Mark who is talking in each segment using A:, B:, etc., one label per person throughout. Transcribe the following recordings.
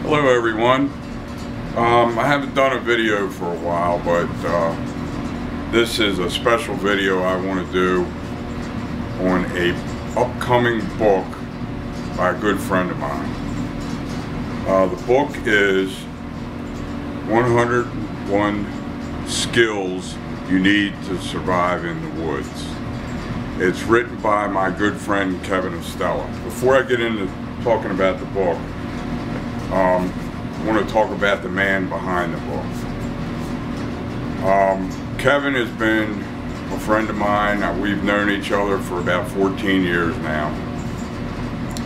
A: Hello everyone. I haven't done a video for a while, but this is a special video I want to do on a upcoming book by a good friend of mine. The book is 101 Skills You Need to Survive in the Woods. It's written by my good friend Kevin Estela. Before I get into talking about the book, I want to talk about the man behind the book. Kevin has been a friend of mine. We've known each other for about 14 years now,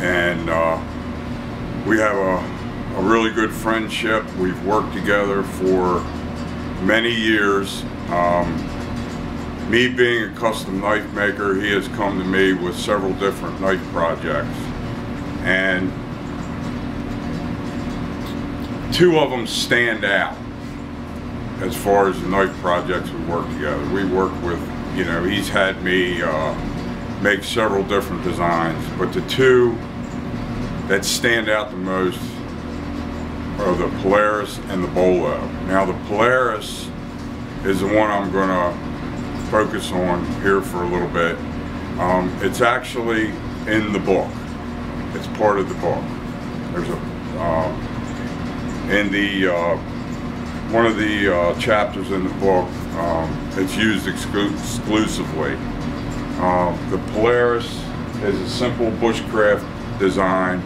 A: and we have a really good friendship. We've worked together for many years. Me being a custom knife maker, he has come to me with several different knife projects, and two of them stand out as far as the knife projects we work together. We work with, he's had me make several different designs, but the two that stand out the most are the Polaris and the Bolo. Now the Polaris is the one I'm going to focus on here for a little bit. It's actually in the book. It's part of the book. There's a in the one of the chapters in the book, it's used exclusively. The Polaris is a simple bushcraft design.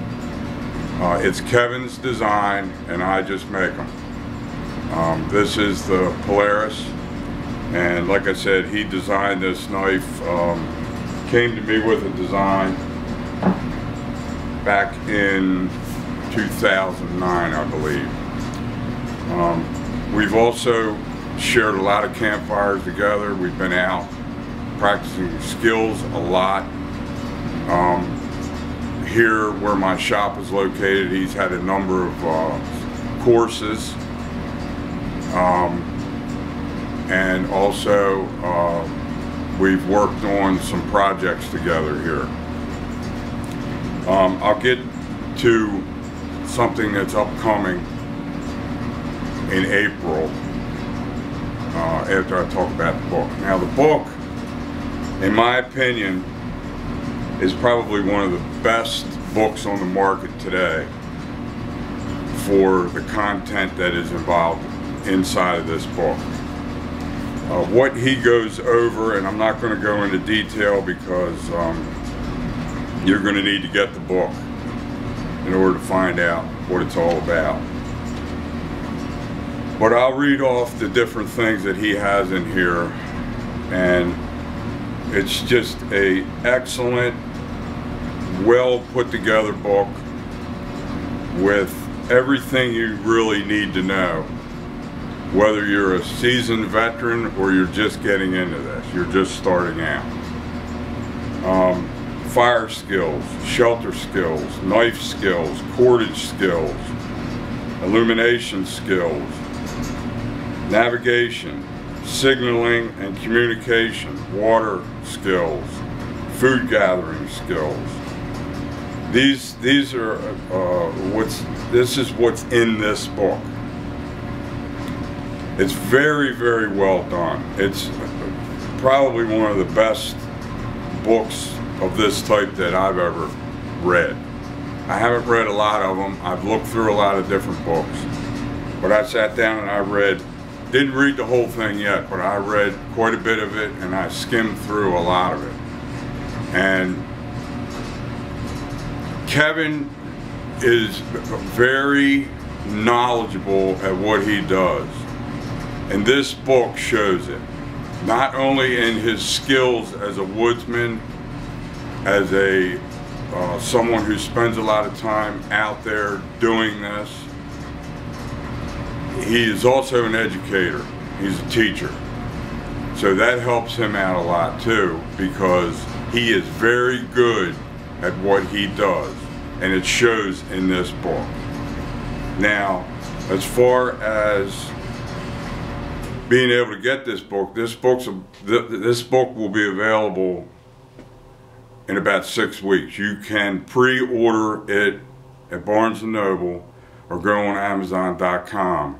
A: It's Kevin's design, and I just make them. This is the Polaris. And like I said, he designed this knife, came to me with a design back in 2009, I believe. We've also shared a lot of campfires together. We've been out practicing skills a lot. Here where my shop is located, he's had a number of courses. And also we've worked on some projects together here. I'll get to something that's upcoming in April after I talk about the book. Now the book, in my opinion, is probably one of the best books on the market today for the content that is involved inside of this book. What he goes over, and I'm not going to go into detail because you're going to need to get the book in order to find out what it's all about. But I'll read off the different things that he has in here, and it's just an excellent, well put together book with everything you really need to know. Whether you're a seasoned veteran or you're just getting into this, you're just starting out. Fire skills, shelter skills, knife skills, cordage skills, illumination skills, navigation, signaling and communication, water skills, food gathering skills. This is what's in this book. It's very, very well done. It's probably one of the best books of this type that I've ever read. I haven't read a lot of them. I've looked through a lot of different books. But I sat down and I didn't read the whole thing yet, but I read quite a bit of it, and I skimmed through a lot of it. And Kevin is very knowledgeable at what he does. And this book shows it, not only in his skills as a woodsman, as someone who spends a lot of time out there doing this. He is also an educator. He's a teacher. So that helps him out a lot too, because he is very good at what he does, and it shows in this book. Now, as far as being able to get this book, this book will be available in about 6 weeks. You can pre-order it at Barnes & Noble or go on Amazon.com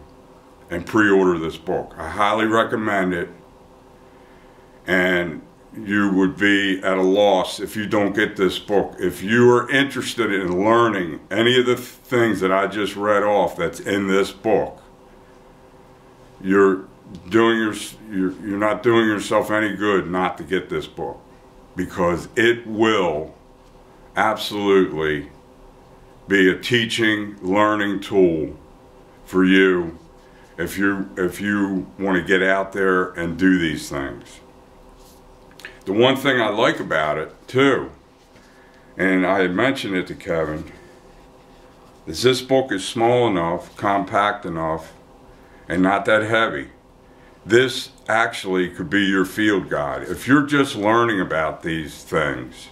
A: and pre-order this book. I highly recommend it, and you would be at a loss if you don't get this book. If you are interested in learning any of the things that I just read off that's in this book, you're not doing yourself any good not to get this book, because it will absolutely be a teaching, learning tool for you if you want to get out there and do these things. The one thing I like about it too, and I had mentioned it to Kevin, is this book is small enough, compact enough, and not that heavy. This actually could be your field guide. If you're just learning about these things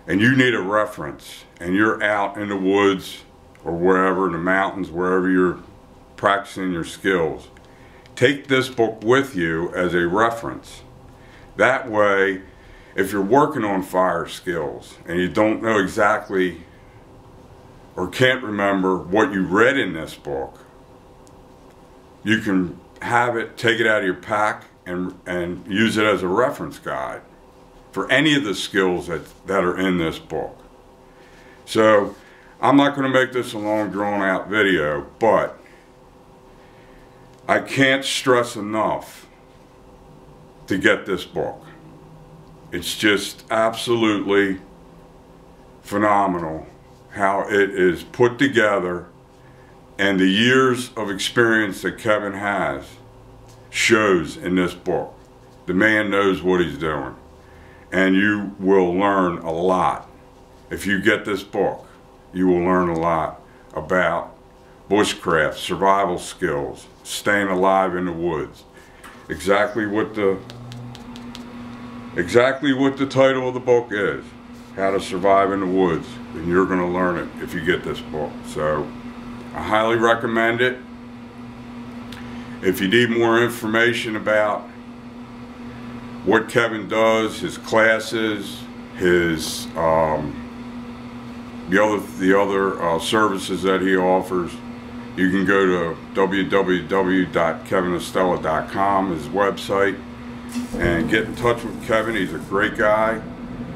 A: and you need a reference and you're out in the woods or wherever, in the mountains, wherever you're practicing your skills, take this book with you as a reference. That way, if you're working on fire skills and you don't know exactly or can't remember what you read in this book, you can have it, take it out of your pack and use it as a reference guide for any of the skills that are in this book. So I'm not going to make this a long drawn out video, but I can't stress enough to get this book. It's just absolutely phenomenal how it is put together, and the years of experience that Kevin has shows in this book. The man knows what he's doing, and you will learn a lot. If you get this book, you will learn a lot about bushcraft, survival skills, staying alive in the woods. Exactly what the title of the book is, How to Survive in the Woods, and you're going to learn it if you get this book. So I highly recommend it. If you need more information about what Kevin does, his classes, his the other services that he offers, you can go to www.kevinestela.com, his website, and get in touch with Kevin. He's a great guy.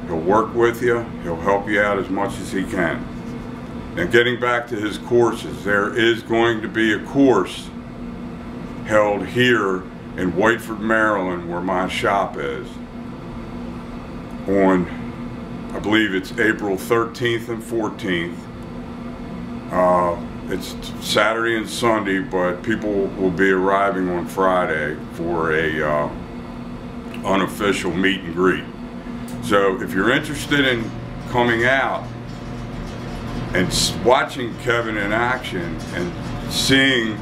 A: He'll work with you. He'll help you out as much as he can. Now, getting back to his courses, there is going to be a course held here in Whiteford, Maryland, where my shop is, on, I believe it's April 13th and 14th. It's Saturday and Sunday, but people will be arriving on Friday for a unofficial meet and greet. So if you're interested in coming out and watching Kevin in action and seeing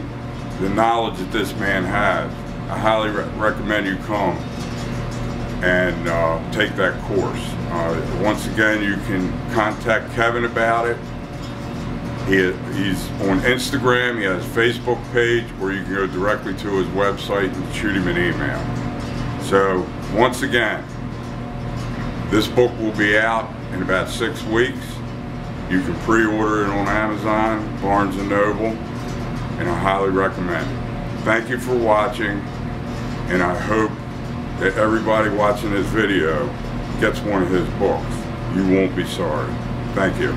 A: the knowledge that this man has, I highly recommend you come and take that course. Once again, you can contact Kevin about it. He's on Instagram, he has a Facebook page, or you can go directly to his website and shoot him an email. So once again, this book will be out in about 6 weeks. You can pre-order it on Amazon, Barnes & Noble, and I highly recommend it. Thank you for watching, and I hope that everybody watching this video gets one of his books. You won't be sorry. Thank you.